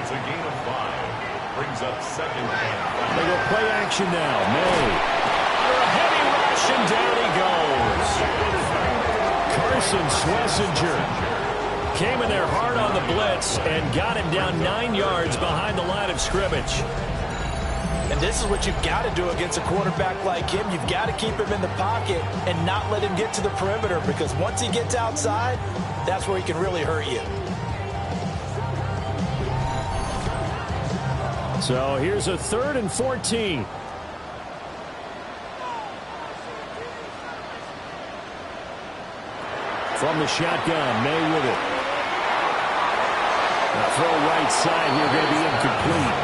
It's a gain of 5. Brings up second and 5. They go play action now. May. Under a heavy rush, and down he goes. Carson Schlesinger came in there hard on the blitz and got him down 9 yards behind the line of scrimmage. And this is what you've got to do against a quarterback like him. You've got to keep him in the pocket and not let him get to the perimeter, because once he gets outside, that's where he can really hurt you. So here's a 3rd and 14. From the shotgun, May with it. A throw right side here, going to be incomplete.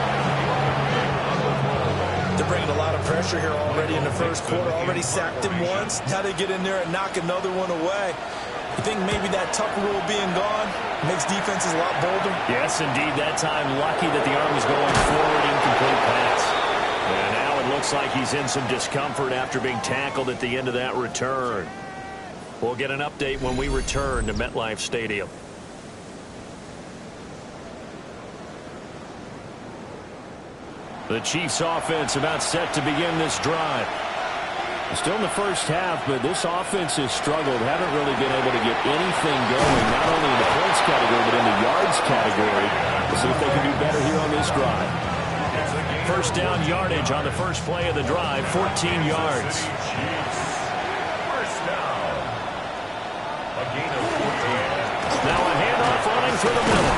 They're bringing a lot of pressure here already in the first quarter. Already sacked him once. Now they get in there and knock another one away. You think maybe that tuck rule being gone makes defenses a lot bolder? Yes, indeed. That time, lucky that the arm was going forward, incomplete pass. And now it looks like he's in some discomfort after being tackled at the end of that return. We'll get an update when we return to MetLife Stadium. The Chiefs offense about set to begin this drive. Still in the first half, but this offense has struggled. Haven't really been able to get anything going, not only in the points category, but in the yards category. We'll see if they can do better here on this drive. First down yardage on the first play of the drive, 14 yards. First down. A gain of 14. Now a handoff running through the middle.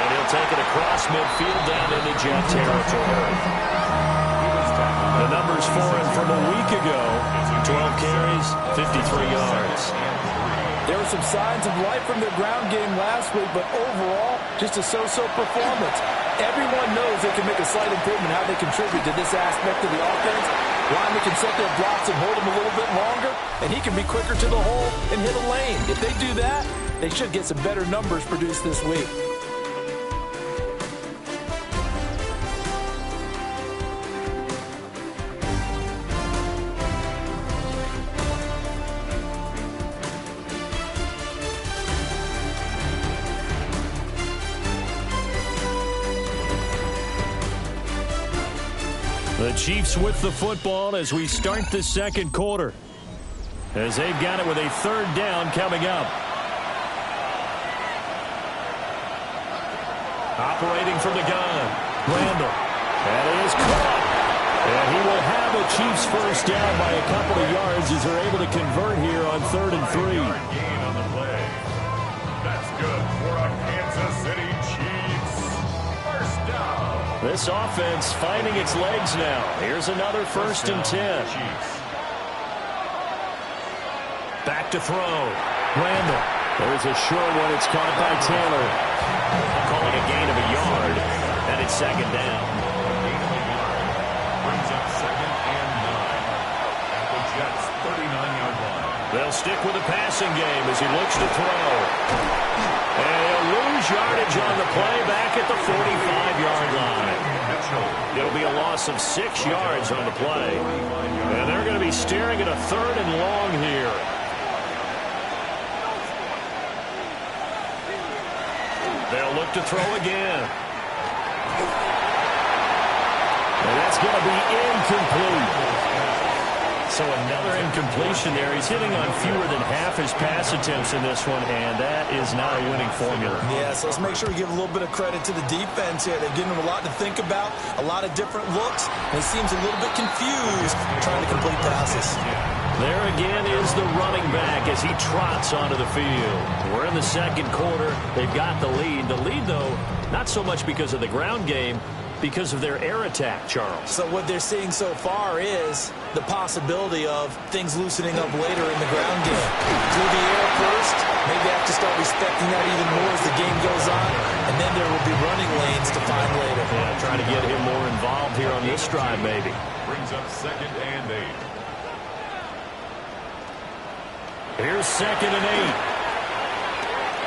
And he'll take it across midfield down into Jet territory. The numbers for him from a week ago, 12 carries, 53 yards. There were some signs of life from their ground game last week, but overall, just a so-so performance. Everyone knows they can make a slight improvement how they contribute to this aspect of the offense. Linemen can set their blocks and hold them a little bit longer, and he can be quicker to the hole and hit a lane. If they do that, they should get some better numbers produced this week. The Chiefs with the football as we start the second quarter, as they've got it with a 3rd down coming up. Operating from the gun, Randall. That is caught. And he will have the Chiefs first down by a couple of yards as they're able to convert here on 3rd and 3. Gain on the play. That's good for a Kansas City Chiefs. First down. This offense finding its legs now. Here's another 1st and 10. Back to throw. Randall. There's a short one. It's caught by Taylor. Calling a gain of a yard. And it's 2nd down. Brings up 2nd and 9. At the Jets' 39-yard line. They'll stick with the passing game as he looks to throw. And he'll lose yardage on the play back at the 45-yard line. It'll be a loss of 6 yards on the play. And they're going to be staring at a 3rd and long here. They'll look to throw again. And that's going to be incomplete. So another incompletion there. He's hitting on fewer than half his pass attempts in this one, and that is not a winning formula. Yeah, so let's make sure we give a little bit of credit to the defense here. They're giving him a lot to think about, a lot of different looks, and he seems a little bit confused trying to complete passes. There again is the running back as he trots onto the field. We're in the second quarter. They've got the lead. The lead, though, not so much because of the ground game, because of their air attack, Charles. So what they're seeing so far is the possibility of things loosening up later in the ground game. Through the air first, maybe have to start respecting that even more as the game goes on, and then there will be running lanes to find later. Yeah, trying to get him more involved here on this drive, maybe. Brings up 2nd and 8. Here's 2nd and 8.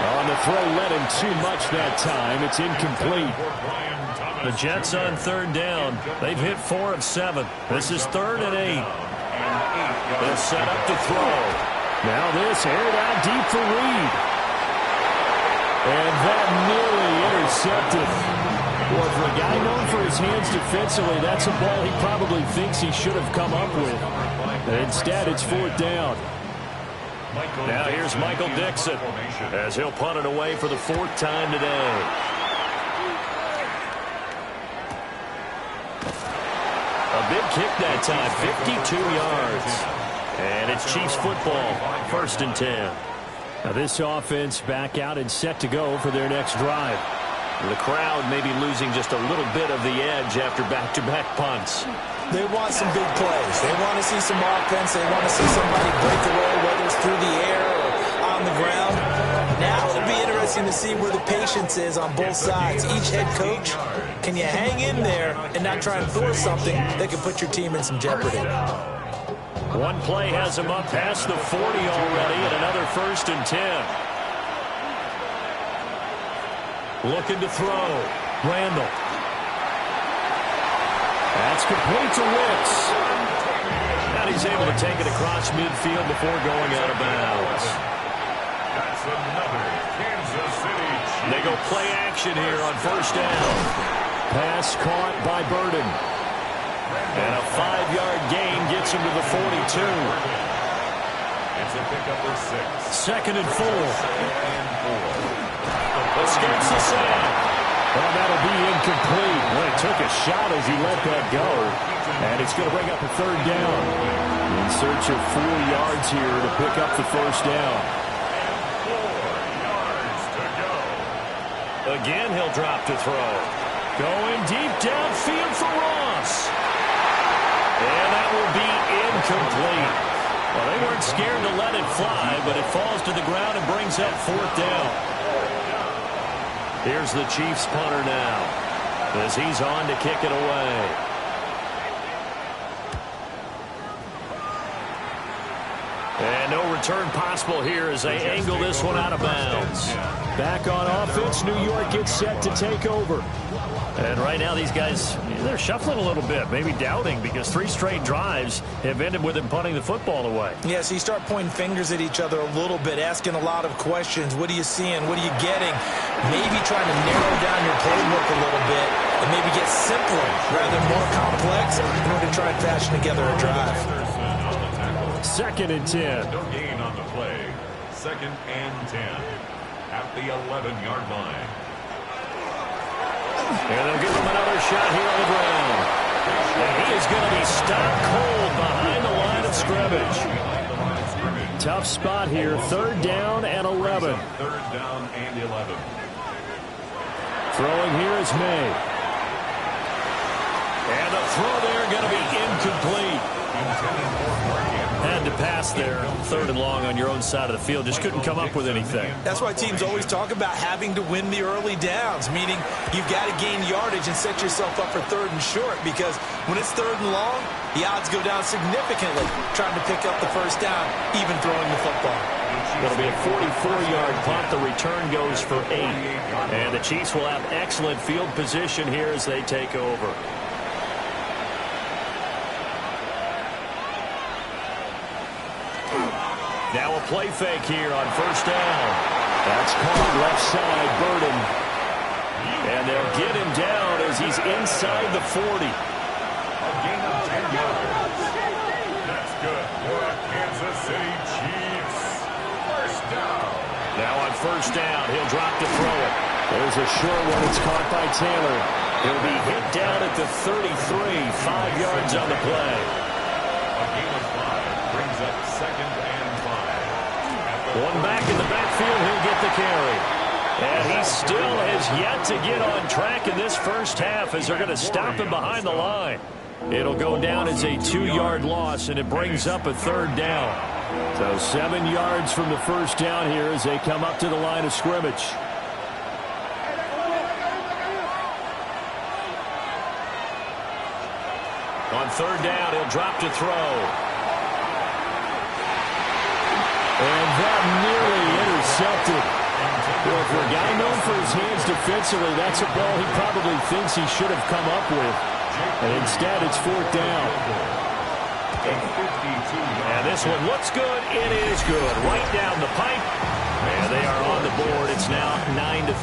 On the throw, let him too much that time. It's incomplete. The Jets on 3rd down. They've hit 4 of 7. This is 3rd and 8. They'll set up to throw. Now this aired out deep for Reed. And that nearly Well, for a guy known for his hands defensively, that's a ball he probably thinks he should have come up with. And instead, it's fourth down. Now here's Michael Dixon as he'll punt it away for the fourth time today. A big kick that time, 52 yards. And it's Chiefs football, 1st and 10. Now this offense back out and set to go for their next drive. The crowd may be losing just a little bit of the edge after back-to-back punts. They want some big plays. They want to see some offense. They want to see somebody break away, whether it's through the air or on the ground. Now it'll be interesting to see where the patience is on both sides. Each head coach, can you hang in there and not try and force something that can put your team in some jeopardy? One play has him up past the 40 already, and another 1st and 10. Looking to throw. Randall. That's complete to Wicks. And he's able to take it across midfield before going out of bounds. That's another Kansas City Chiefs. They go play action here on 1st down. Pass caught by Burden. And a 5-yard gain gets him to the 42. It's a pickup of 6. 2nd and 4. Escapes the sack. Well, that'll be incomplete. Well, it took a shot as he let that go. And it's going to bring up a 3rd down. In search of 4 yards here to pick up the 1st down. 4 yards to go. Again, he'll drop to throw. Going deep downfield for Ross. And that will be incomplete. Well, they weren't scared to let it fly, but it falls to the ground and brings up 4th down. Here's the Chiefs punter now as he's on to kick it away. And no return possible here as they angle this one out of bounds. Back on offense, New York gets set to take over. And right now these guys, they're shuffling a little bit, maybe doubting, because 3 straight drives have ended with them punting the football away. Yeah, so you start pointing fingers at each other a little bit, asking a lot of questions. What are you seeing? What are you getting? Maybe trying to narrow down your playbook a little bit and maybe get simpler rather than more complex in order to try and fashion together a drive. 2nd and 10. No gain on the play. 2nd and 10 at the 11-yard line. And they'll give him another shot here on the ground. And he is going to be stopped cold behind the line of scrimmage. Tough spot here. 3rd down and 11. 3rd down and 11. Throwing here is May. And the throw there going to be incomplete. Had to pass there. 3rd and long on your own side of the field. Just couldn't come up with anything. That's why teams always talk about having to win the early downs, meaning you've got to gain yardage and set yourself up for 3rd and short, because when it's 3rd and long, the odds go down significantly trying to pick up the 1st down, even throwing the football. It'll be a 44-yard punt. The return goes for 8. And the Chiefs will have excellent field position here as they take over. Now a play fake here on 1st down. That's caught left side, Burden. And they'll get him down as he's inside the 40. A gain of 10 yards. That's good for a Kansas City Chiefs. 1st down. Now on 1st down, he'll drop to throw it. There's a short one. It's caught by Taylor. He'll be hit down at the 33, 5 yards on the play. A gain of 5 brings up 2nd and 5. One back in the backfield, he'll get the carry. And he still has yet to get on track in this 1st half as they're going to stop him behind the line. It'll go down as a 2-yard loss, and it brings up a 3rd down. So 7 yards from the 1st down here as they come up to the line of scrimmage. On 3rd down, he'll drop to throw. And that nearly intercepted. Well, for a guy known for his hands defensively, that's a ball he probably thinks he should have come up with. And instead, it's 4th down. And this one looks good. It is good. Right down the pipe. And they are on the board. It's now 9-3.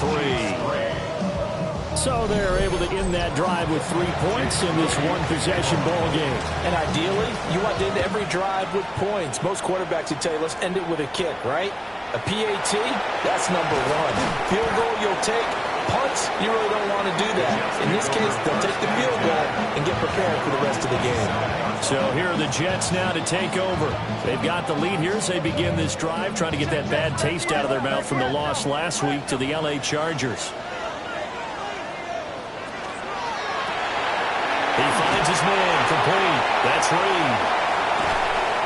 So they're able to end that drive with 3 points in this one-possession ball game. And ideally, you want to end every drive with points. Most quarterbacks would tell you, let's end it with a kick, right? A PAT, that's number one. Field goal, you'll take. Punts, you really don't want to do that. In this case, they'll take the field goal and get prepared for the rest of the game. So here are the Jets now to take over. They've got the lead here as they begin this drive, trying to get that bad taste out of their mouth from the loss last week to the LA Chargers. He finds his man, complete. That's Reed.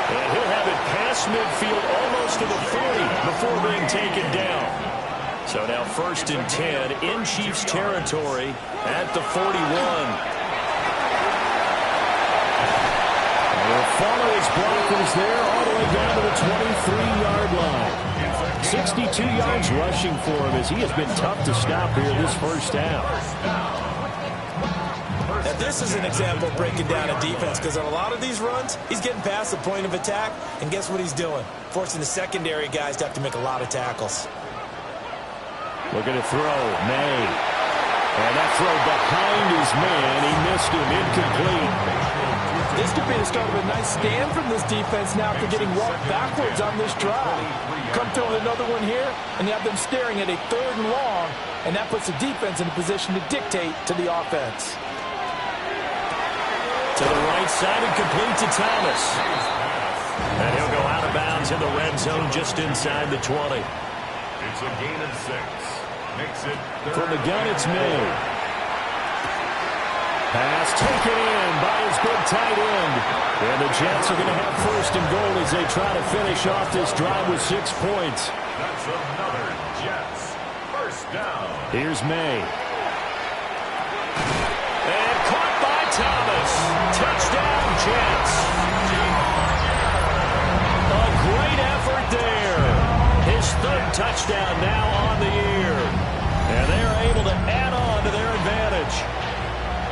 And he'll have it past midfield almost to the 40 before being taken down. So now 1st and 10 in Chiefs territory at the 41. And they'll follow his blockers there all the way down to the 23-yard line. 62 yards rushing for him as he has been tough to stop here this first half. Now, this is an example of breaking down a defense because on a lot of these runs, he's getting past the point of attack, and guess what he's doing? Forcing the secondary guys to have to make a lot of tackles. Looking to throw, May. And that throw behind his man, he missed him, incomplete. This could be the start of a nice stand from this defense now after getting walked backwards on this drive. Come through with another one here, and you have them staring at a 3rd and long, and that puts the defense in a position to dictate to the offense. To the right side and complete to Thomas. And he'll go out of bounds in the red zone just inside the 20. It's a gain of 6. Makes it from the gun, it's May. Pass taken in by his big tight end. And the Jets are going to have 1st and goal as they try to finish off this drive with 6 points. That's another Jets 1st down. Here's May. And caught by Thomas. Touchdown, Jets. A great effort there. His 3rd touchdown now on the year. And they're able to add on to their advantage.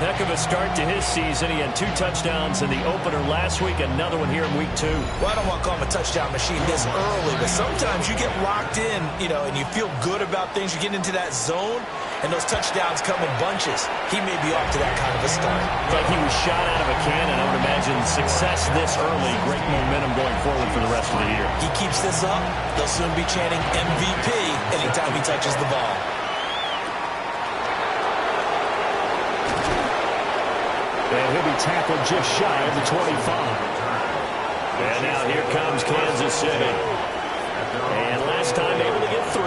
Heck of a start to his season. He had 2 touchdowns in the opener last week, another one here in week 2. Well, I don't want to call him a touchdown machine this early, but sometimes you get locked in, and you feel good about things. You get into that zone, and those touchdowns come in bunches. He may be off to that kind of a start. It's like he was shot out of a cannon. I would imagine success this early, great momentum going forward for the rest of the year. He keeps this up, they'll soon be chanting MVP anytime he touches the ball. And he'll be tackled just shy of the 25. And now here comes Kansas City. And last time able to get 3.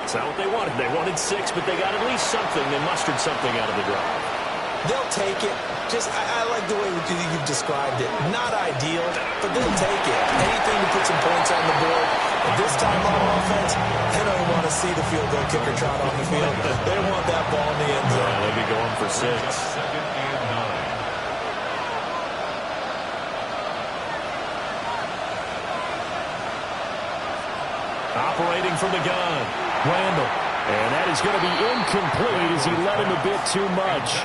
That's not what they wanted. They wanted 6, but they got at least something. They mustered something out of the drive. They'll take it. I like the way you've described it. Not ideal, but they'll take it. Anything to put some points on the board. And this time on offense, they don't want to see the field goal kicker trot on the field. They want that ball in the end zone. Yeah, they'll be going for 6. 2nd and 9. Operating from the gun, Randall. And that is going to be incomplete as he led him a bit too much.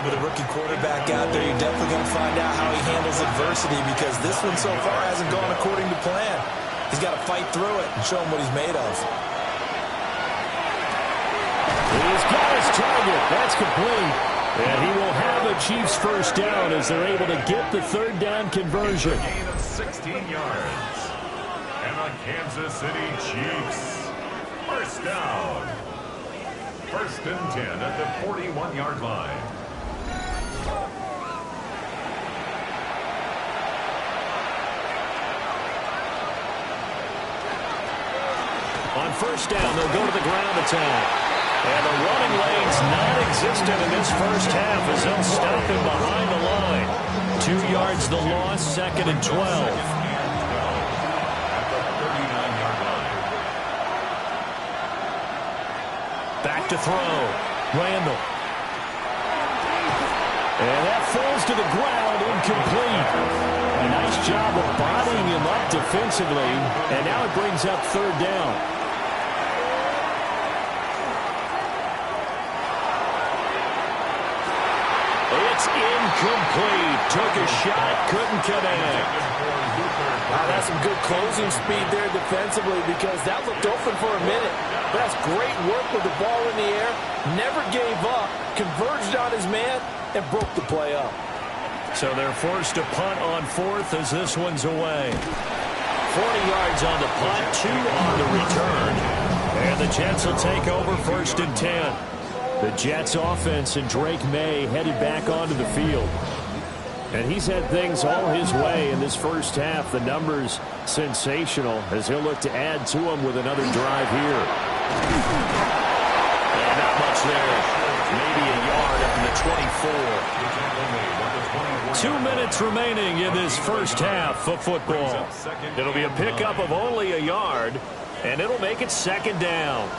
With a rookie quarterback out there, you're definitely going to find out how he handles adversity because this one so far hasn't gone according to plan. He's got to fight through it and show him what he's made of. He's got his target. That's complete. And he will have a Chiefs 1st down as they're able to get the 3rd down conversion. A gain of 16 yards. And the Kansas City Chiefs 1st down. 1st and 10 at the 41-yard line. On 1st down, they'll go to the ground attack. And the running lane's non-existent in this first half as they'll stop him behind the line. 2 yards the loss, 2nd and 12. Back to throw. Randall. And that falls to the ground, incomplete. A nice job of bodying him up defensively. And now it brings up 3rd down. It's incomplete. Took a shot, couldn't connect. Wow, that's some good closing speed there defensively because that looked open for a minute. But that's great work with the ball in the air. Never gave up, converged on his man, and broke the play up. So they're forced to punt on fourth as this one's away. 40 yards on the punt, 2 on the return. And the Jets will take over 1st and 10. The Jets offense and Drake May headed back onto the field. And he's had things all his way in this first half. The numbers sensational as he'll look to add to them with another drive here. And not much there. Maybe a yard up to the 24. 2 minutes remaining in this first half of football. It'll be a pickup of only a yard, and it'll make it 2nd down.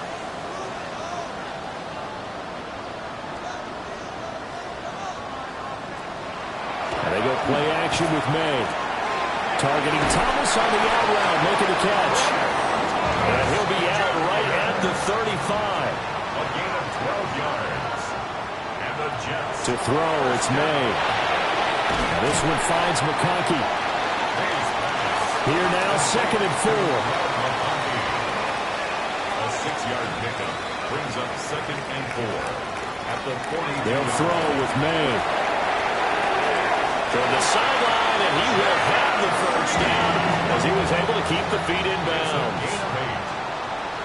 They go play action with May. Targeting Thomas on the out route, making the catch. And he'll be out right at the 35. A gain of 12 yards. And the Jets. To throw, it's May. And this one finds McConkey. Here now, 2nd and 4. A 6-yard pickup brings up 2nd and 4. At the 40. They'll throw with May. From the sideline, and he will have the first down as he was able to keep the feet in bounds.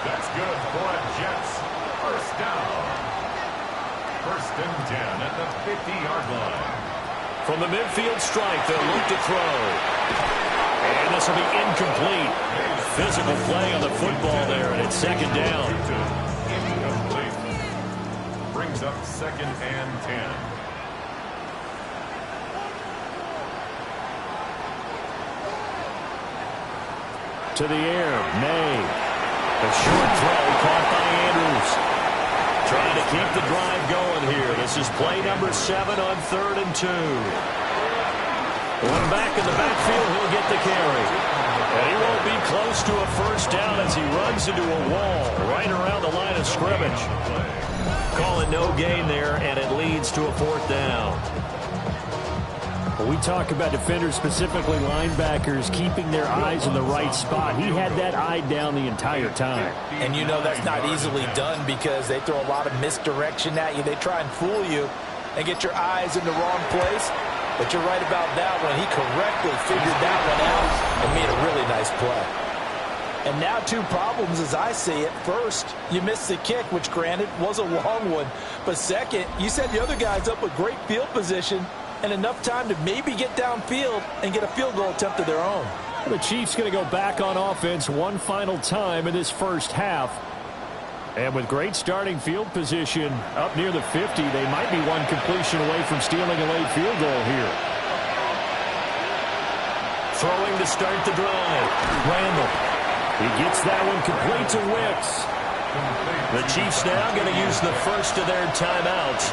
That's good for a Jets. First down. 1st and 10 at the 50-yard line. From the midfield strike, they'll look to throw. And this will be incomplete. Physical play on the football there, and it's 2nd down. Incomplete. Brings up 2nd and 10. To the air, May. A short throw caught by Andrews. Trying to keep the drive going here. This is play number 7 on 3rd and 2. One back in the backfield, he'll get the carry. And he won't be close to a first down as he runs into a wall right around the line of scrimmage. Call it no gain there, and it leads to a 4th down. When we talk about defenders, specifically linebackers, keeping their eyes in the right spot, he had that eye down the entire time. And you know that's not easily done because they throw a lot of misdirection at you. They try and fool you and get your eyes in the wrong place. But you're right about that one. He correctly figured that one out and made a really nice play. And now 2 problems as I see it. First, you missed the kick, which granted was a long one. But second, you set the other guys up with great field position and enough time to maybe get downfield and get a field goal attempt of their own. The Chiefs going to go back on offense one final time in this first half. And with great starting field position up near the 50, they might be one completion away from stealing a late field goal here. Throwing to start the drive. Randall. He gets that one complete to Wicks. The Chiefs now going to use the first of their timeouts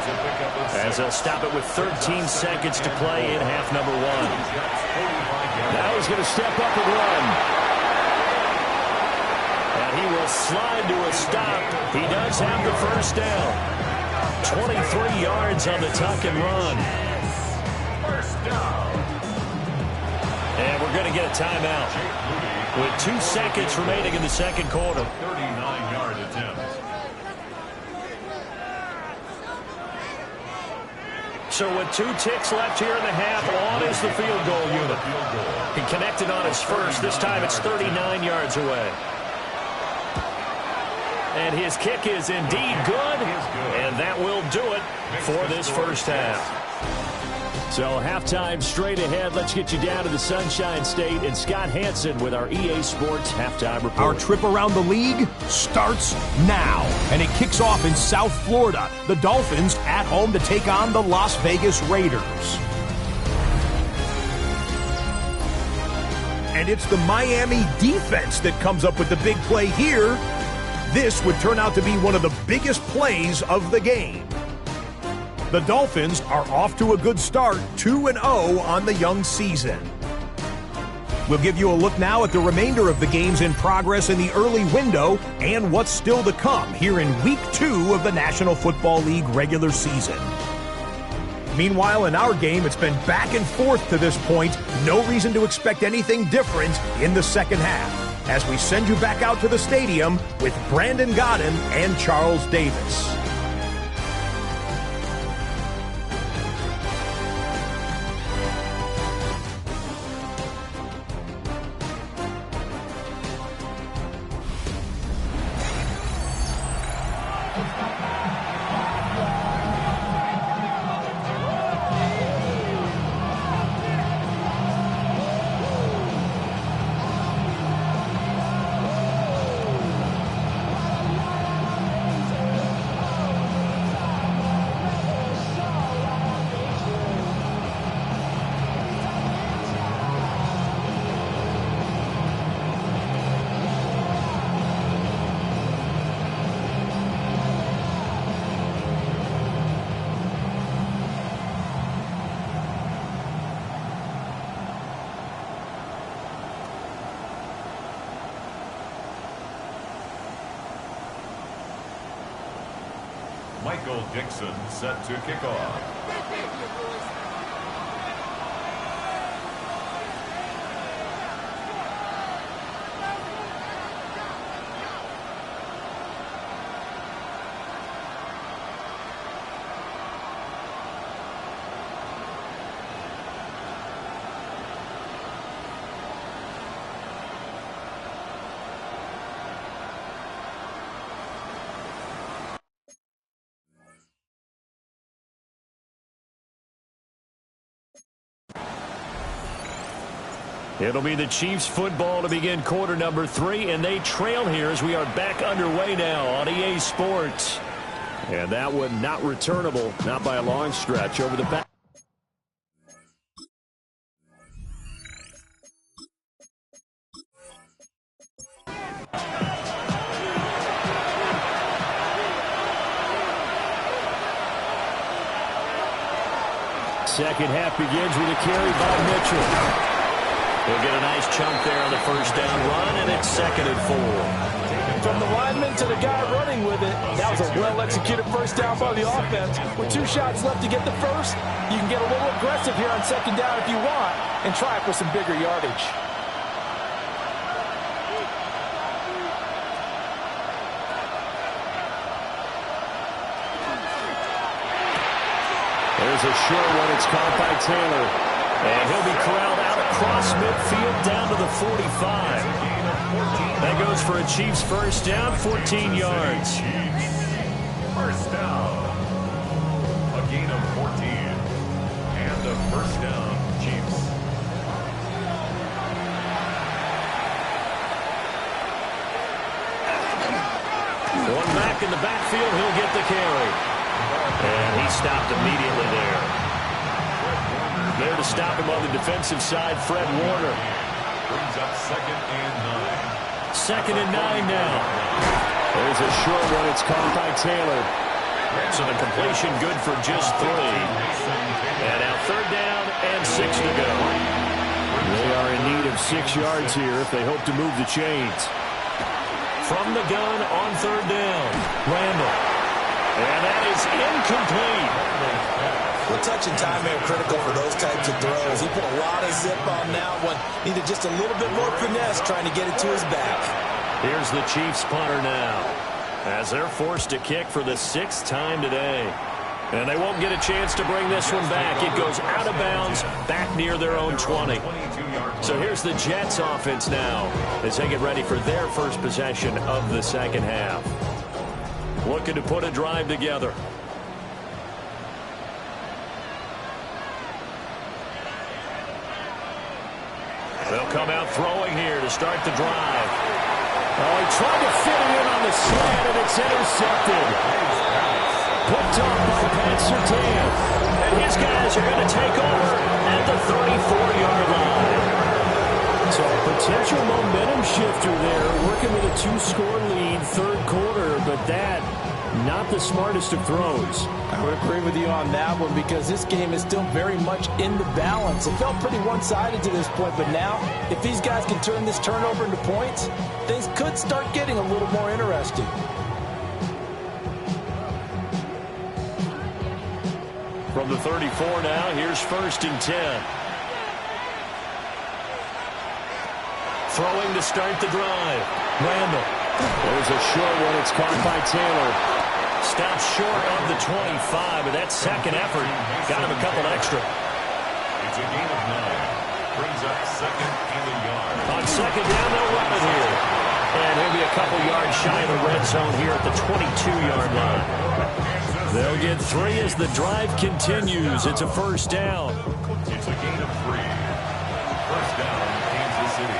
as they'll stop it with 13 seconds to play in half number 1. Now he's going to step up and run. And he will slide to a stop. He does have the first down. 23 yards on the tuck and run. First down. And we're going to get a timeout with 2 seconds remaining in the second quarter. 39-yard attempt. So with 2 ticks left here in the half, on is the field goal unit. He connected on his first. This time it's 39 yards away. And his kick is indeed good, and that will do it for this first half. So halftime straight ahead. Let's get you down to the Sunshine State and Scott Hansen with our EA Sports halftime report. Our trip around the league starts now, and it kicks off in South Florida. The Dolphins at home to take on the Las Vegas Raiders. And it's the Miami defense that comes up with the big play here. This would turn out to be one of the biggest plays of the game. The Dolphins are off to a good start, 2-0 on the young season. We'll give you a look now at the remainder of the games in progress in the early window and what's still to come here in Week 2 of the National Football League regular season. Meanwhile, in our game, it's been back and forth to this point. No reason to expect anything different in the second half, as we send you back out to the stadium with Brandon Godden and Charles Davis. Michael Dixon set to kick off. It'll be the Chiefs football to begin quarter number 3, and they trail here as we are back underway now on EA Sports. And that one not returnable, not by a long stretch, over the back. Second half begins with a carry by Mitchell. He'll get a nice chunk there on the first down run, and it's 2nd and 4. From the lineman to the guy running with it, that was a well-executed first down by the offense. With 2 shots left to get the first, you can get a little aggressive here on 2nd down if you want and try for some bigger yardage. There's a short one. It's caught by Taylor. And he'll be corralled out across midfield down to the 45. That goes for a Chiefs first down, 14 yards. First down. A gain of 14. And a first down, Chiefs. One back in the backfield, he'll get the carry. And he stopped immediately there. There to stop him on the defensive side, Fred Warner. Brings up 2nd and 9. 2nd and 9 now. There's a short one. It's caught by Taylor. So the completion good for just 3. And now 3rd down and 6 to go. They are in need of 6 yards here if they hope to move the chains. From the gun on 3rd down, Randall. And that is incomplete. Well, touch and time are critical for those types of throws. He put a lot of zip on that one. Needed just a little bit more finesse trying to get it to his back. Here's the Chiefs punter now, as they're forced to kick for the 6th time today. And they won't get a chance to bring this one back. It goes out of bounds, back near their own 20. So here's the Jets offense now, as they get ready for their first possession of the second half. Looking to put a drive together. They'll come out throwing here to start the drive. Oh, he tried to fit it in on the slant, and it's intercepted. Picked up by Pat Surtain. And his guys are going to take over at the 34-yard line. So a potential momentum shifter there, working with a 2-score lead, 3rd quarter, but that, not the smartest of throws. I would agree with you on that one because this game is still very much in the balance. It felt pretty one-sided to this point, but now, if these guys can turn this turnover into points, things could start getting a little more interesting. From the 34 now, here's 1st and 10. Throwing to start the drive. Randall. There's a short one. It's caught by Taylor. Stops short of the 25, but that second effort got him a couple extra. It's a gain of 9. Brings up 2nd and a yard. On 2nd down, they'll run it here. And he'll be a couple yards shy of the red zone here at the 22-yard line. They'll get 3 as the drive continues. It's a 1st down. It's a gain of 3. 1st down, Kansas City.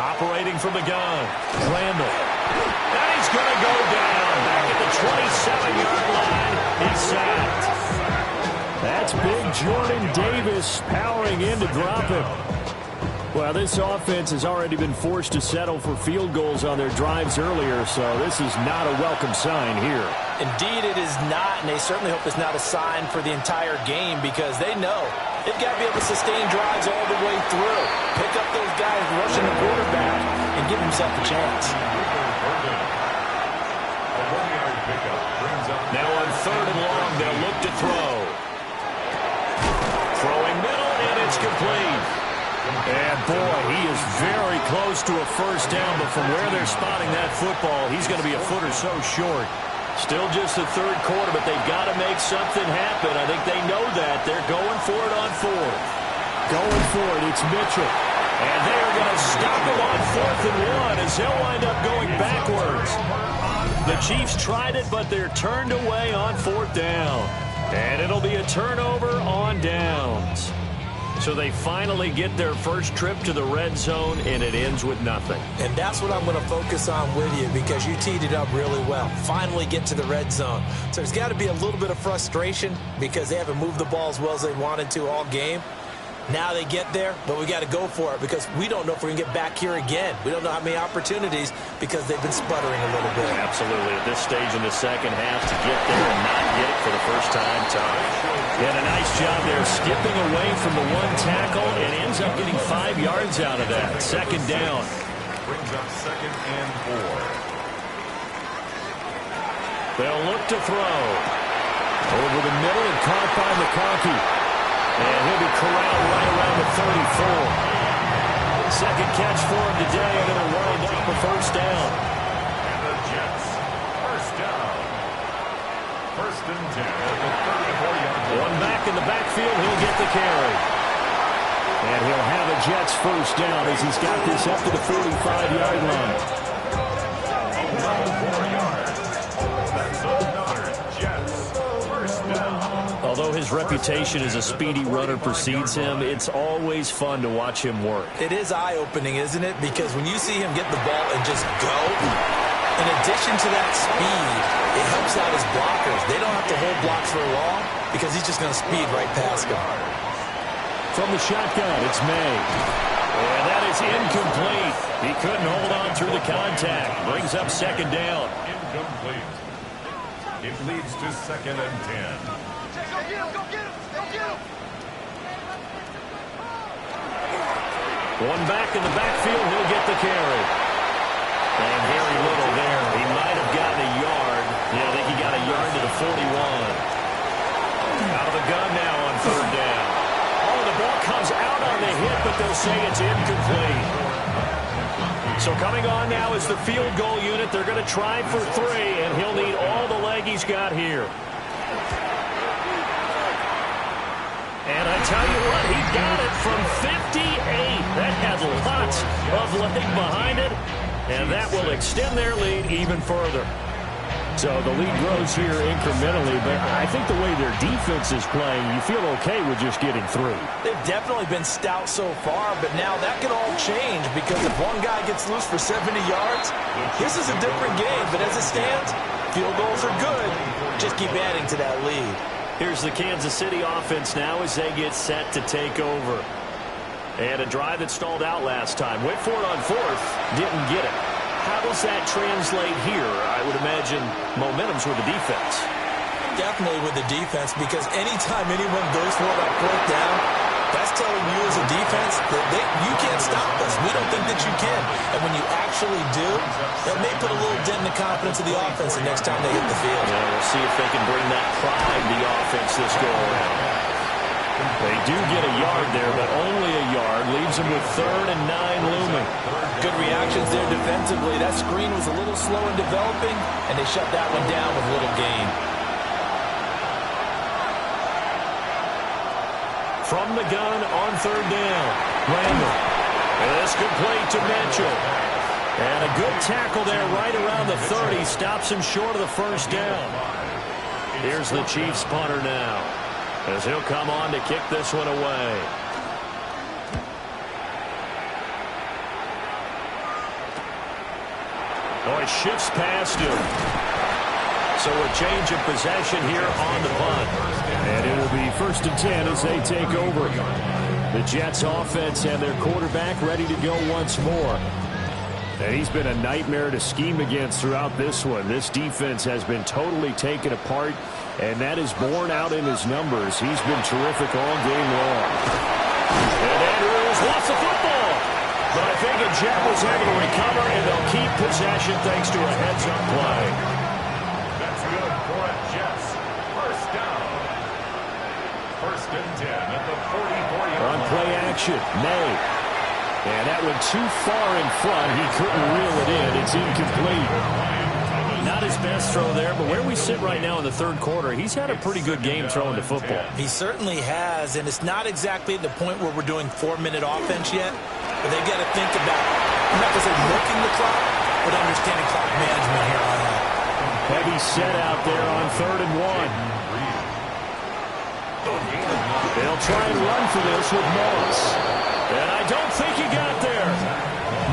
Operating from the gun. Randall. And he's going to go down. Back at the 27-yard line. He's sacked. That's big Jordan Davis powering in to drop him. Well, this offense has already been forced to settle for field goals on their drives earlier, so this is not a welcome sign here. Indeed, it is not, and they certainly hope it's not a sign for the entire game because they know they've got to be able to sustain drives all the way through. Pick up those guys rushing the quarterback and give himself a chance. Now on 3rd and long, they'll look to throw. Throwing middle, and it's complete. And boy, he is very close to a 1st down, but from where they're spotting that football, he's going to be a foot or so short. Still just the 3rd quarter, but they've got to make something happen. I think they know that. They're going for it on 4th. Going for it, it's Mitchell. And they are going to stop him on 4th and 1 as he'll wind up going backwards. The Chiefs tried it, but they're turned away on 4th down. And it'll be a turnover on downs. So they finally get their first trip to the red zone, and it ends with nothing. And that's what I'm going to focus on with you because you teed it up really well. Finally get to the red zone. So there's got to be a little bit of frustration because they haven't moved the ball as well as they wanted to all game. Now they get there, but we got to go for it because we don't know if we're going to get back here again. We don't know how many opportunities because they've been sputtering a little bit. Absolutely. At this stage in the second half, to get there and not get it for the first time, tough. He had a nice job there skipping away from the 1 tackle and ends up getting 5 yards out of that. 2nd down. Brings up 2nd and 4. They'll look to throw. Over the middle and caught by McConkey. And he'll be corralled right around the 34. 2nd catch for him today, and it'll wind up a 1st down. And the Jets, 1st down. 1st and 10 at the 34-yard line. One back in the backfield, he'll get the carry. And he'll have a Jets 1st down as he's got this up to the 45-yard line. 4 yards. That's another Jets 1st down. Although his reputation as a speedy runner precedes him, it's always fun to watch him work. It is eye-opening, isn't it? Because when you see him get the ball and just go, in addition to that speed, it helps out his blockers. They don't have to hold blocks for long because he's just going to speed right past them. From the shotgun, it's May. And that is incomplete. He couldn't hold on through the contact. Brings up 2nd down. Incomplete. It leads to 2nd and 10. Go get him! Go get him! Go get him! One back in the backfield, he'll get the carry. And very little there. He might have gotten a yard. Yeah, I think he got a yard to the 41. Out of the gun now on 3rd down. Oh, the ball comes out on the hit, but they'll say it's incomplete. So coming on now is the field goal unit. They're going to try for 3, and he'll need all the leg he's got here. And I tell you what, he got it from 58. That had lots of leg behind it, and that will extend their lead even further. So the lead grows here incrementally, but I think the way their defense is playing, you feel okay with just getting 3. They've definitely been stout so far, but now that could all change because if one guy gets loose for 70 yards, this is a different game. But as it stands, field goals are good. Just keep adding to that lead. Here's the Kansas City offense now as they get set to take over. And a drive that stalled out last time. Wait for it on 4th. Didn't get it. How does that translate here? I would imagine momentum's with the defense. Definitely with the defense because anytime anyone goes for it on 4th down, that's telling you as a defense that you can't stop us. We don't think that you can. And when you actually do, that may put a little dent in the confidence of the offense the next time they hit the field. Yeah, we'll see if they can bring that pride to the offense this go-around. They do get a yard there, but only a yard. Leaves them with 3rd and 9 looming. Good reactions there defensively. That screen was a little slow in developing, and they shut that one down with little gain. From the gun on 3rd down, Randall. And this complete to Mitchell. And a good tackle there right around the 30. Stops him short of the 1st down. Here's the Chiefs punter now, as he'll come on to kick this one away. Oh, he shifts past him. So a change of possession here on the punt. And it will be 1st and 10 as they take over. The Jets offense and their quarterback ready to go once more. And he's been a nightmare to scheme against throughout this one. This defense has been totally taken apart, and that is borne out in his numbers. He's been terrific all game long. And Andrews lost the football. But I think a Jet was able to recover, and they'll keep possession thanks to a heads-up play. That's good for a Jets. 1st down. 1st and 10 at the 44-yard line. On play action, May. And that went too far in front. He couldn't reel it in. It's incomplete. Not his best throw there, but where we sit right now in the 3rd quarter, he's had a pretty good game throwing the football. He certainly has, and it's not exactly at the point where we're doing 4-minute offense yet, but they've got to think about, I'm not going to say milking the clock, but understanding clock management here on that. Heavy set out there on 3rd and 1. They'll try and run for this with Morris. And I don't think he got there.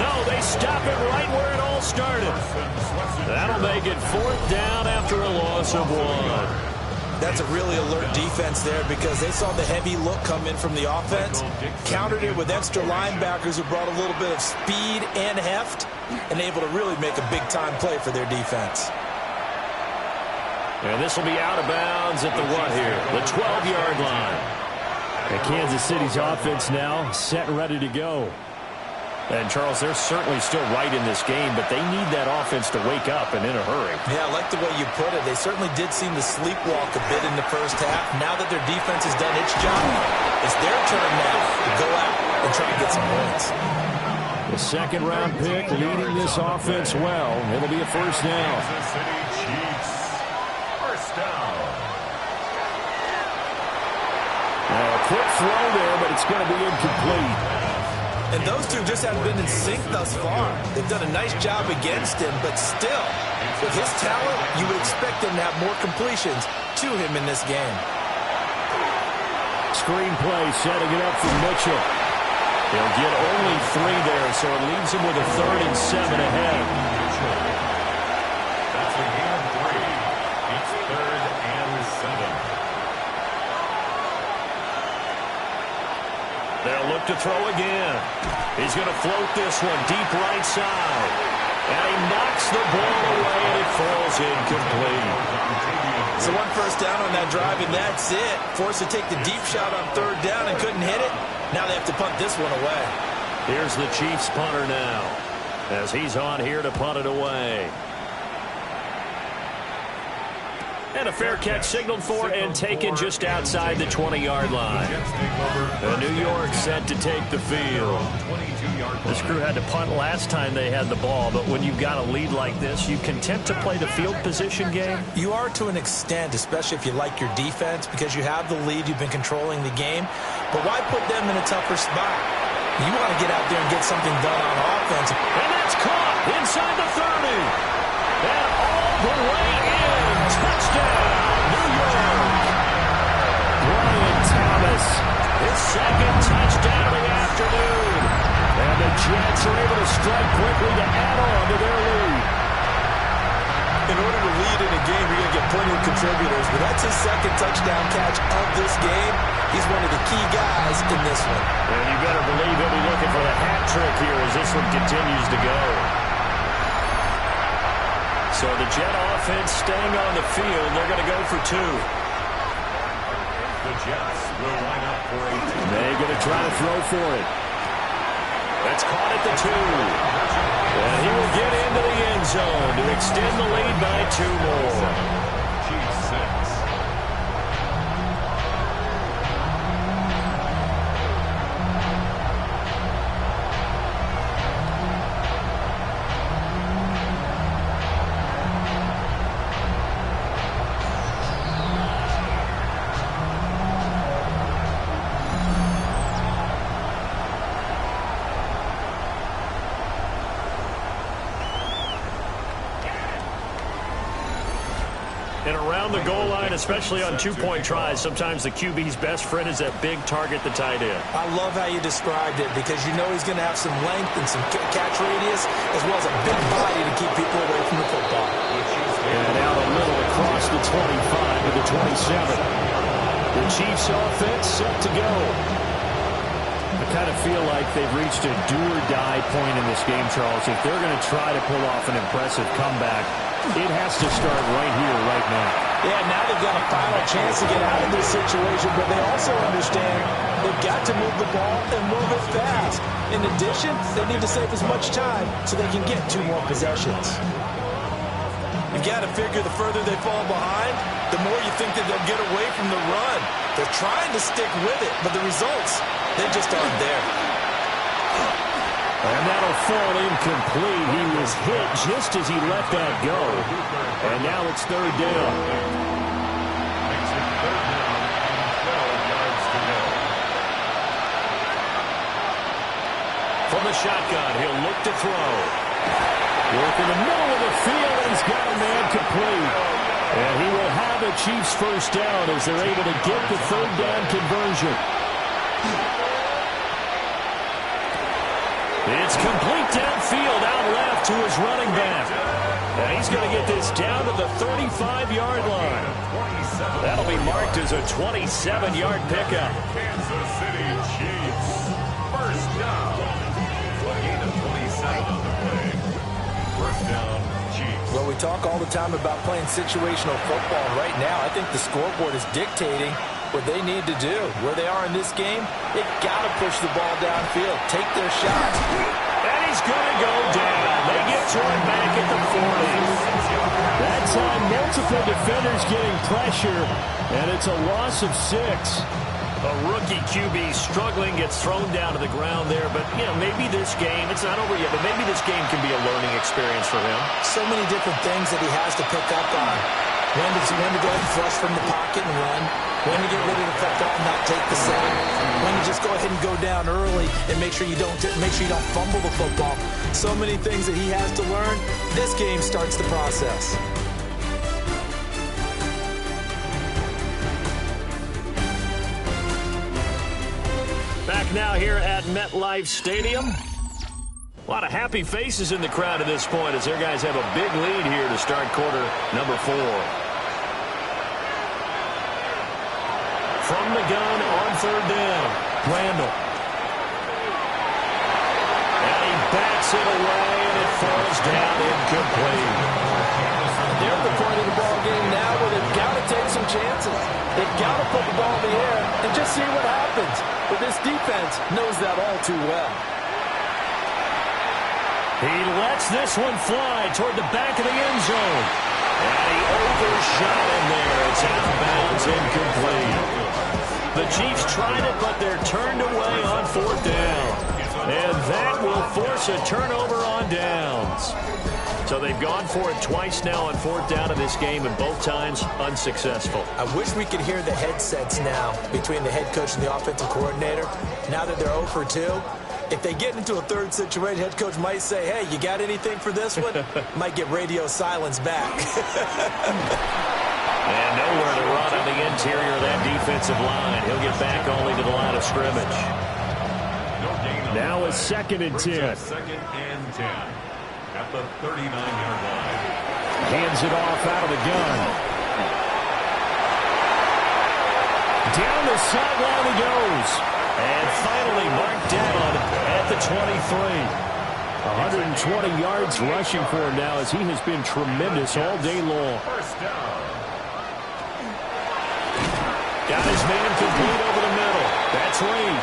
No, they stop it right where it all started. That'll make it 4th down after a loss of 1. That's a really alert defense there because they saw the heavy look come in from the offense, countered it with extra linebackers who brought a little bit of speed and heft, and able to really make a big-time play for their defense. And this will be out of bounds at the what here? The 12-yard line. And Kansas City's offense now set and ready to go. And, Charles, they're certainly still right in this game, but they need that offense to wake up and in a hurry. Yeah, I like the way you put it. They certainly did seem to sleepwalk a bit in the 1st half. Now that their defense has done its job, it's their turn now to go out and try to get some points. The 2nd-round pick leading this offense well. It'll be a 1st down. Kansas City Chiefs. 1st down. Now, a quick throw there, but it's going to be incomplete. And those two just haven't been in sync thus far. They've done a nice job against him, but still, with his talent, you would expect him to have more completions to him in this game. Screenplay setting it up for Mitchell. He'll get only 3 there, so it leaves him with a 3rd and 7 ahead. That's a gain of 3. It's 3rd and 7. They'll look to throw again. He's going to float this one deep right side. And he knocks the ball away, and it falls incomplete. So 1 1st down on that drive, and that's it. Forced to take the deep shot on 3rd down and couldn't hit it. Now they have to punt this one away. Here's the Chiefs punter now, as he's on here to punt it away. And a fair catch signaled for and taken just outside the 20-yard line. And New York set to take the field. This crew had to punt last time they had the ball, but when you've got a lead like this, you content to play the field position game? You are to an extent, especially if you like your defense, because you have the lead, you've been controlling the game. But why put them in a tougher spot? You want to get out there and get something done on offense. And that's caught inside the 30. And all the way in. Touchdown, New York. Brian Thomas, his 2nd touchdown of the afternoon. And the Jets are able to strike quickly to add on to their lead. In order to lead in a game, you're going to get plenty of contributors, but that's his 2nd touchdown catch of this game. He's one of the key guys in this one. And you better believe he'll be looking for the hat trick here as this one continues to go. So the Jet offense staying on the field. They're going to go for 2. The Jets will line up for a 2. They're going to try to throw for it. That's caught at the 2. And he will get into the end zone to extend the lead by 2 more. Chiefs 6. And around the goal line, especially on 2-point tries, sometimes the QB's best friend is that big target, the tight end. I love how you described it because you know he's going to have some length and some catch radius as well as a big body to keep people away from the football. And out the middle across the 25 to the 27. The Chiefs offense set to go. I kind of feel like they've reached a do-or-die point in this game, Charles. If they're going to try to pull off an impressive comeback, it has to start right here, right now. Yeah, now they've got a final chance to get out of this situation, but they also understand they've got to move the ball and move it fast. In addition, they need to save as much time so they can get 2 more possessions. You got to figure the further they fall behind, the more you think that they'll get away from the run. They're trying to stick with it, but the results, they just aren't there. And that'll fall incomplete. He was hit just as he let that go. And now it's 3rd down. Makes it 3rd down and 12 yards to go. From the shotgun, he'll look to throw. Work in the middle of the field, and he's got a man complete. And he will have a Chiefs first down as they're able to get the 3rd down conversion. It's complete downfield, out left to his running back. And he's going to get this down to the 35-yard line. That'll be marked as a 27-yard pickup. Kansas City Chiefs. First down. A gain of 27 on the play. First down, Chiefs. Well, we talk all the time about playing situational football. Right now, I think the scoreboard is dictating what they need to do. Where they are in this game, they've got to push the ball downfield, take their shots. And he's going to go down. They get to him back at the 40. That time, multiple defenders getting pressure, and it's a loss of 6. A rookie QB struggling, gets thrown down to the ground there. But, you know, maybe this game, it's not over yet, but maybe this game can be a learning experience for him. So many different things that he has to pick up on. When to go ahead and flush from the pocket and run. When to get ready to cut off and not take the sack. When to just go ahead and go down early and make sure you don't fumble the football. So many things that he has to learn. This game starts the process. Back now here at MetLife Stadium. A lot of happy faces in the crowd at this point as their guys have a big lead here to start quarter number 4. From the gun on 3rd down, Randall. And he bats it away, and it falls down incomplete. They're at the point of the ball game now where they've got to take some chances. They've got to put the ball in the air and just see what happens. But this defense knows that all too well. He lets this one fly toward the back of the end zone. And he overshot him there. It's out of bounds, incomplete. The Chiefs tried it, but they're turned away on 4th down. And that will force a turnover on downs. So they've gone for it twice now on 4th down in this game, and both times unsuccessful. I wish we could hear the headsets now between the head coach and the offensive coordinator. Now that they're 0 for 2, if they get into a 3rd situation, head coach might say, hey, you got anything for this one? Might get radio silence back. And nowhere to run on the interior of that defensive line. He'll get back only to the line of scrimmage. Now it's 2nd and 10. 2nd and 10 at the 39-yard line. Hands it off out of the gun. Down the sideline he goes. And finally marked down at the 23. 120 yards rushing for him now as he has been tremendous all day long. First down. Got his man complete over the middle. That's Reed.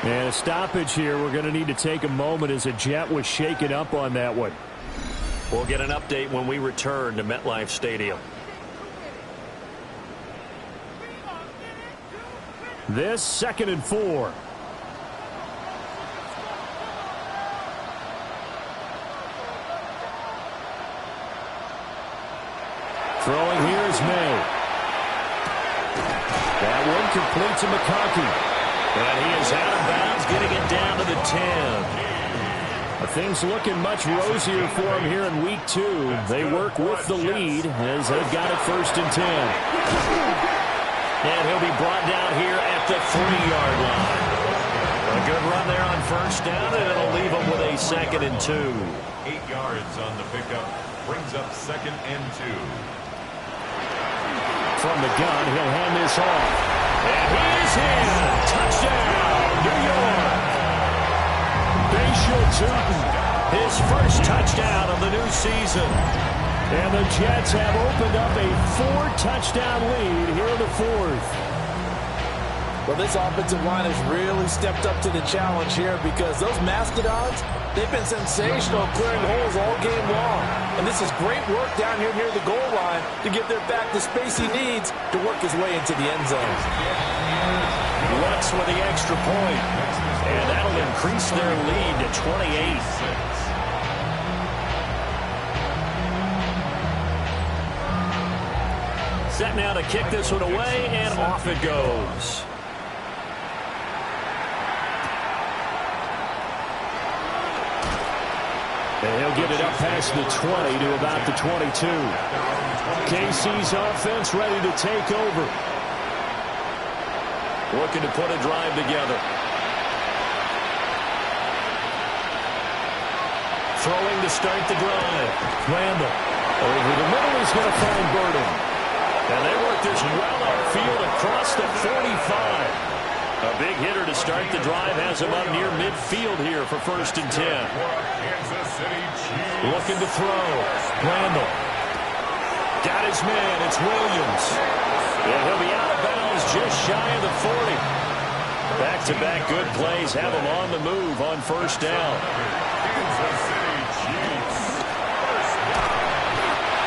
And a stoppage here. We're going to need to take a moment as a Jet was shaken up on that one. We'll get an update when we return to MetLife Stadium. This 2nd and 4. Throwing here is May. That one complete to McConkey. And he is out of bounds, getting it down to the 10. Things looking much rosier for him here in week 2. They work with the lead as they've got it 1st and 10. And he'll be brought down here at the 3-yard line. A good run there on 1st down, and it'll leave him with a 2nd and 2. 8 yards on the pickup. Brings up 2nd and 2. From the gun, he'll hand this off. And he is in. Touchdown, New York. Bayshore Tootin, his first touchdown of the new season. And the Jets have opened up a 4-touchdown lead here in the 4th. Well, this offensive line has really stepped up to the challenge here because those Mastodons, they've been sensational clearing holes all game long. And this is great work down here near the goal line to give their back the space he needs to work his way into the end zone. Lutz with the extra point. And that'll increase their lead to 28. Set now to kick this one away, and off it goes. And he'll get it up past the 20 to about the 22. KC's offense ready to take over. Looking to put a drive together. Throwing to start the drive. Randall over the middle, he's going to find Burden. And they work this well upfield across the 45. A big hitter to start the drive has him up near midfield here for 1st and 10. Looking to throw. Randall. Got his man. It's Williams. And he'll be out of bounds just shy of the 40. Back-to-back good plays have him on the move on 1st down.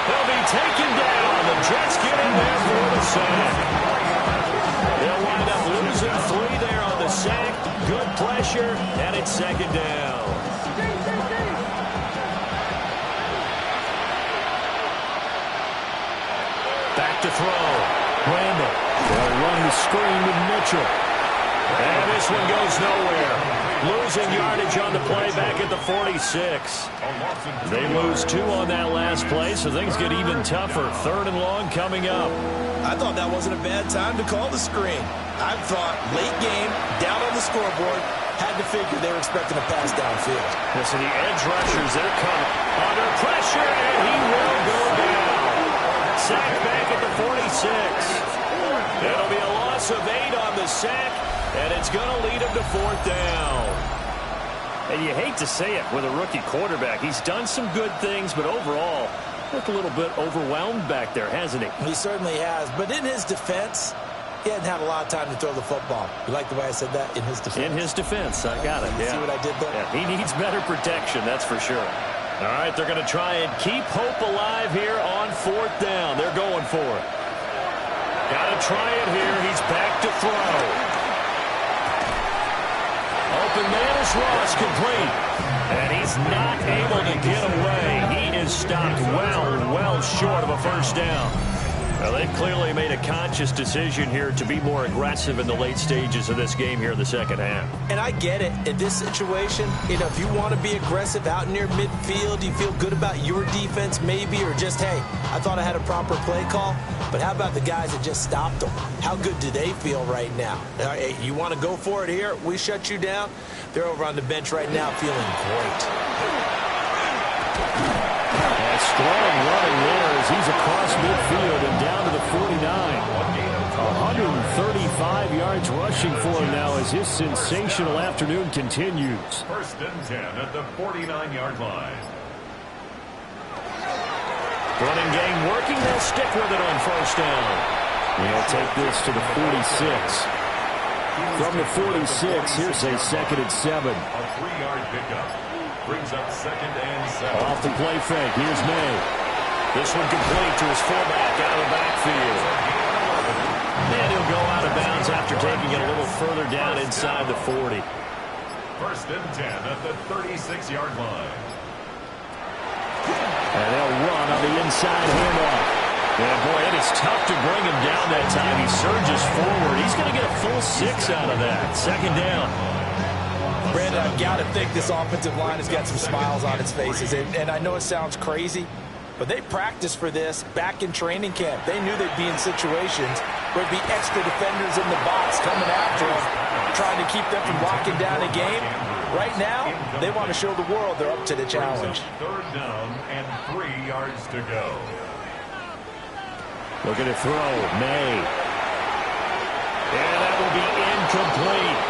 He'll be taken down. The Jets get in there for the sack. They'll wind up losing 3 there on the sack. Good pressure, and it's 2nd down. Back to throw. Randall. They'll run the screen with Mitchell. And this one goes nowhere. Losing yardage on the play back at the 46. They lose 2 on that last play, so things get even tougher. 3rd and long coming up. I thought that wasn't a bad time to call the screen. I thought late game, down on the scoreboard, had to figure they were expecting a pass downfield. Listen, the edge rushers, they're coming. Under pressure, and he will go down. Sacked back at the 46. It'll be a loss of 8 on the sack, and it's going to lead him to 4th down. And you hate to say it with a rookie quarterback. He's done some good things, but overall, looked a little bit overwhelmed back there, hasn't he? He certainly has. But in his defense, he hadn't had a lot of time to throw the football. You like the way I said that? In his defense. In his defense. I got it. See what I did there? Yeah, he needs better protection, that's for sure. All right, they're going to try and keep hope alive here on 4th down. They're going for it. Got to try it here. He's back to throw. Open man is Ross, complete. And he's not able to get away. He is stopped well short of a 1st down. Well, they've clearly made a conscious decision here to be more aggressive in the late stages of this game here in the 2nd half. And I get it. In this situation, if you want to be aggressive out near midfield, you feel good about your defense maybe, or just, hey, I thought I had a proper play call. But how about the guys that just stopped them? How good do they feel right now? Hey, you want to go for it here? We shut you down. They're over on the bench right now feeling great. A strong running there as he's across midfield and down to the 49. 135 yards rushing for him now as his sensational afternoon continues. 1st and 10 at the 49-yard line. Running game working. They'll stick with it on 1st down. He'll take this to the 46. From the 46, here's a 2nd and 7. A 3-yard pickup. Brings up 2nd and 7. Off the play fake, here's May. This one complete to his fullback out of the backfield. And he'll go out of bounds after taking it a little further down inside the 40. 1st and 10 at the 36-yard line. And they'll run on the inside handoff. Yeah, boy, it is tough to bring him down that time. He surges forward. He's going to get a full 6 out of that. 2nd down. Brandon, I've got to think this offensive line has got some smiles on its faces. And I know it sounds crazy, but they practiced for this back in training camp. They knew they'd be in situations where there'd be extra defenders in the box coming after them, trying to keep them from locking down a game. Right now, they want to show the world they're up to the challenge. 3rd down and 3 yards to go. Looking to throw, May. And that will be incomplete.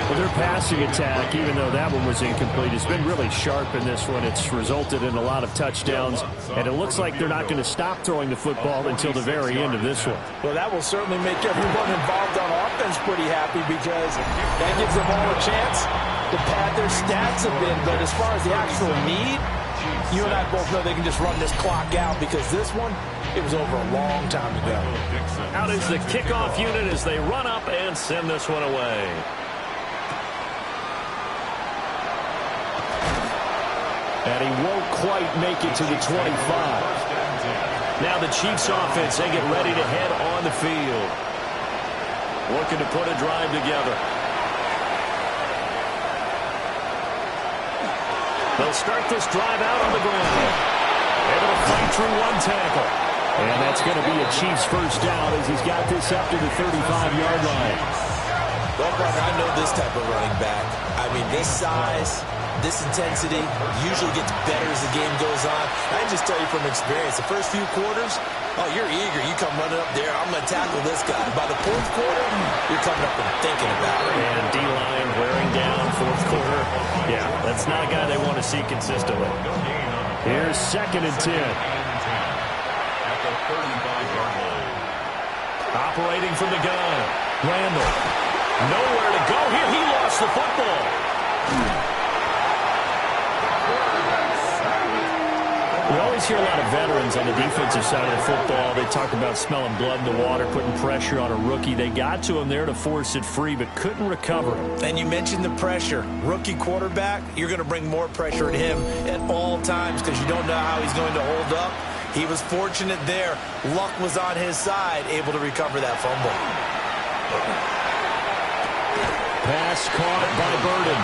Well, their passing attack, even though that one was incomplete, has been really sharp in this one. It's resulted in a lot of touchdowns, and it looks like they're not going to stop throwing the football until the very end of this one. Well, that will certainly make everyone involved on offense pretty happy because that gives them all a chance to pad their stats a bit. But as far as the actual need, you and I both know they can just run this clock out because this one, it was over a long time ago. Out is the kickoff unit as they run up and send this one away. And he won't quite make it to the 25. Now the Chiefs offense, they get ready to head on the field. Looking to put a drive together. They'll start this drive out on the ground. Able to fight through one tackle. And that's going to be a Chiefs 1st down as he's got this up to the 35-yard line. Well, brother, I know this type of running back. I mean, this size, this intensity usually gets better as the game goes on. I can just tell you from experience, the first few quarters, oh, you're eager. You come running up there, I'm going to tackle this guy. By the 4th quarter, you're coming up and thinking about it. And D-line wearing down 4th quarter. Yeah, that's not a guy they want to see consistently. Here's 2nd and 10. At the 35-yard line. Operating from the gun. Randall. Nowhere to go here. He lost the football. We always hear a lot of veterans on the defensive side of the football. They talk about smelling blood in the water, putting pressure on a rookie. They got to him there to force it free, but couldn't recover. And you mentioned the pressure. Rookie quarterback, you're going to bring more pressure at him at all times because you don't know how he's going to hold up. He was fortunate there. Luck was on his side, able to recover that fumble. Pass caught by Burden.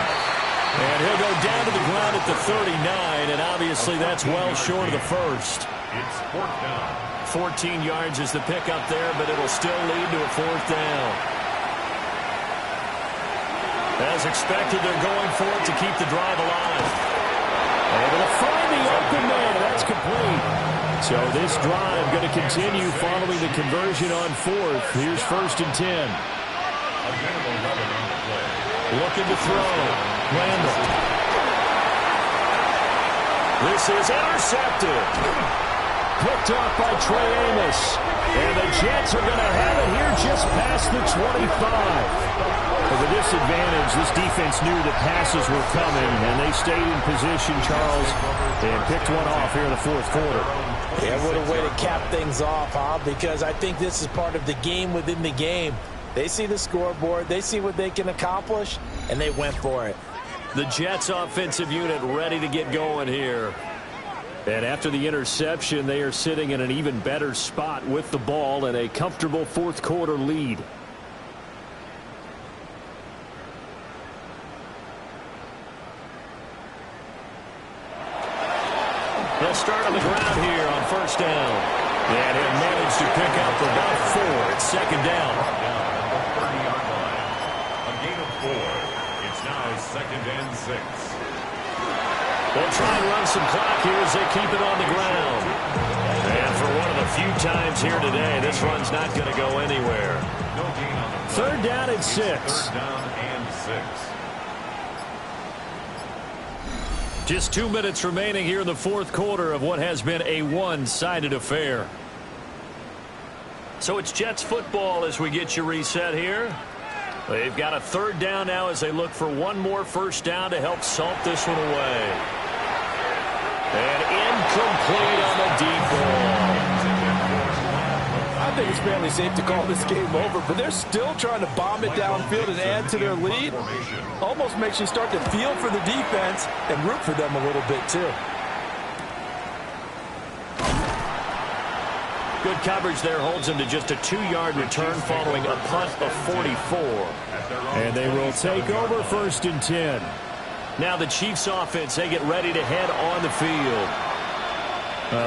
And he'll go down to the ground at the 39, and obviously that's well short of the 1st. It's 4th down. 14 yards is the pickup there, but it'll still lead to a 4th down. As expected, they're going for it to keep the drive alive. Able to find the open man. That's complete. So this drive going to continue following the conversion on 4th. Here's 1st and 10. A gain of 11 on the play. Looking to throw. Randall. This is intercepted. Picked off by Trey Amos. And the Jets are going to have it here just past the 25. With a disadvantage, this defense knew that passes were coming, and they stayed in position, Charles, and picked one off here in the 4th quarter. Yeah, what a way to cap things off, huh? Because I think this is part of the game within the game. They see the scoreboard, they see what they can accomplish, and they went for it. The Jets offensive unit ready to get going here. And after the interception, they are sitting in an even better spot with the ball and a comfortable 4th quarter lead. They'll start on the ground here on 1st down. And he'll manage to pick up about 4. It's 2nd down. The 30-yard line. A gain of 4. It's now 2nd and 6. They'll try and run some clock here as they keep it on the ground. And for one of the few times here today, this run's not going to go anywhere. No gain on the play. 3rd down and 6. 3rd down and 6. Just 2 minutes remaining here in the 4th quarter of what has been a one-sided affair. So it's Jets football as we get you reset here. They've got a third down now as they look for one more first down to help salt this one away. And incomplete on the deep ball. I think it's fairly safe to call this game over, but they're still trying to bomb it downfield and add to their lead. Almost makes you start to feel for the defense and root for them a little bit too. Good coverage there holds him to just a 2-yard return following a punt of 44. And they will take over 1st and 10. Now the Chiefs offense, they get ready to head on the field.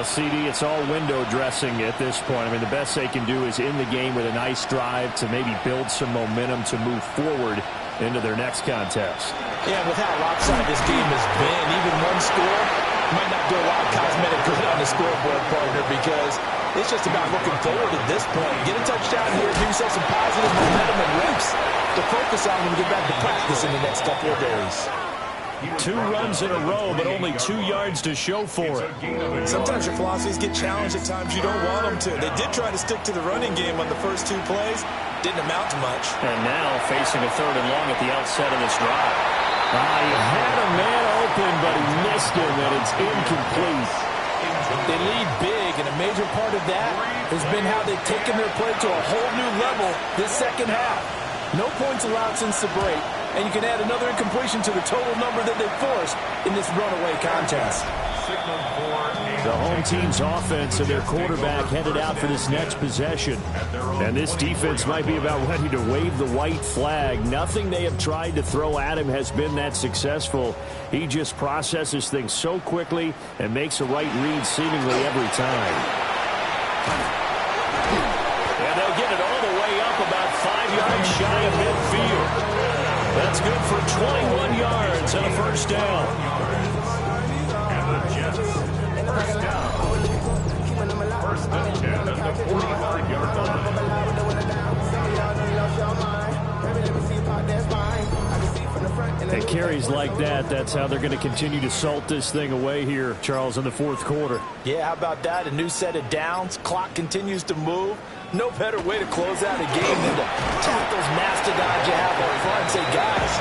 CD, it's all window dressing at this point. I mean, the best they can do is in the game with a nice drive to maybe build some momentum to move forward into their next contest. Yeah, with how lopsided this game has been, even one score might not do a lot of cosmetic good on the scoreboard, partner, because it's just about looking forward at this point. Get a touchdown here, give yourself some positive momentum and reps to focus on when you get back to practice in the next couple of days. 2 runs in a row, but only 2 yards to show for it. Sometimes your philosophies get challenged at times you don't want them to. They did try to stick to the running game on the first 2 plays. Didn't amount to much. And now facing a 3rd and long at the outset of this drive. He had a man open, but he missed him, and it's incomplete. They lead big, and a major part of that has been how they've taken their play to a whole new level this second half. No points allowed since the break, and you can add another incompletion to the total number that they forced in this runaway contest. The home team's offense and their quarterback headed out for this next possession. And this defense might be about ready to wave the white flag. Nothing they have tried to throw at him has been that successful. He just processes things so quickly and makes a right read seemingly every time. And they'll get it all the way up about 5 yards shy of midfield. That's good for 21 yards and a first down. And the Jets, first down. 1st and 10 at the 45-yard line. At carries like that, that's how they're going to continue to salt this thing away here, Charles, in the 4th quarter. Yeah, how about that? A new set of downs. Clock continues to move. No better way to close out a game than to tap those mastodons you have up front and say, guys,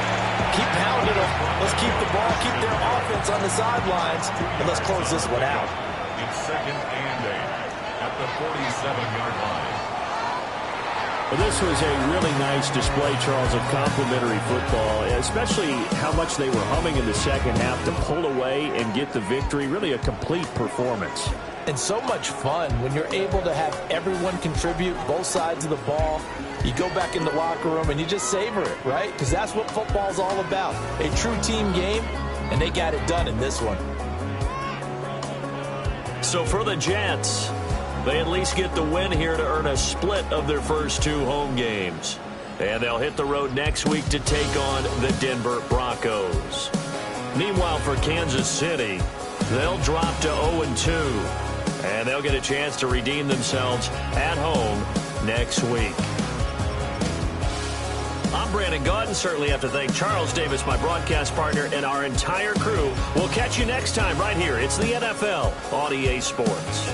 keep pounding them. Let's keep the ball, keep their offense on the sidelines, and let's close this one out. It's 2nd and 8 at the 47-yard line. Well, this was a really nice display, Charles, of complimentary football, especially how much they were humming in the second half to pull away and get the victory. Really a complete performance. And so much fun when you're able to have everyone contribute, both sides of the ball. You go back in the locker room and you just savor it, right? Because that's what football's all about. A true team game, and they got it done in this one. So for the Jets, they at least get the win here to earn a split of their first 2 home games. And they'll hit the road next week to take on the Denver Broncos. Meanwhile, for Kansas City, they'll drop to 0-2. And they'll get a chance to redeem themselves at home next week. I'm Brandon Gaudin. Certainly have to thank Charles Davis, my broadcast partner, and our entire crew. We'll catch you next time right here. It's the NFL on EA Sports.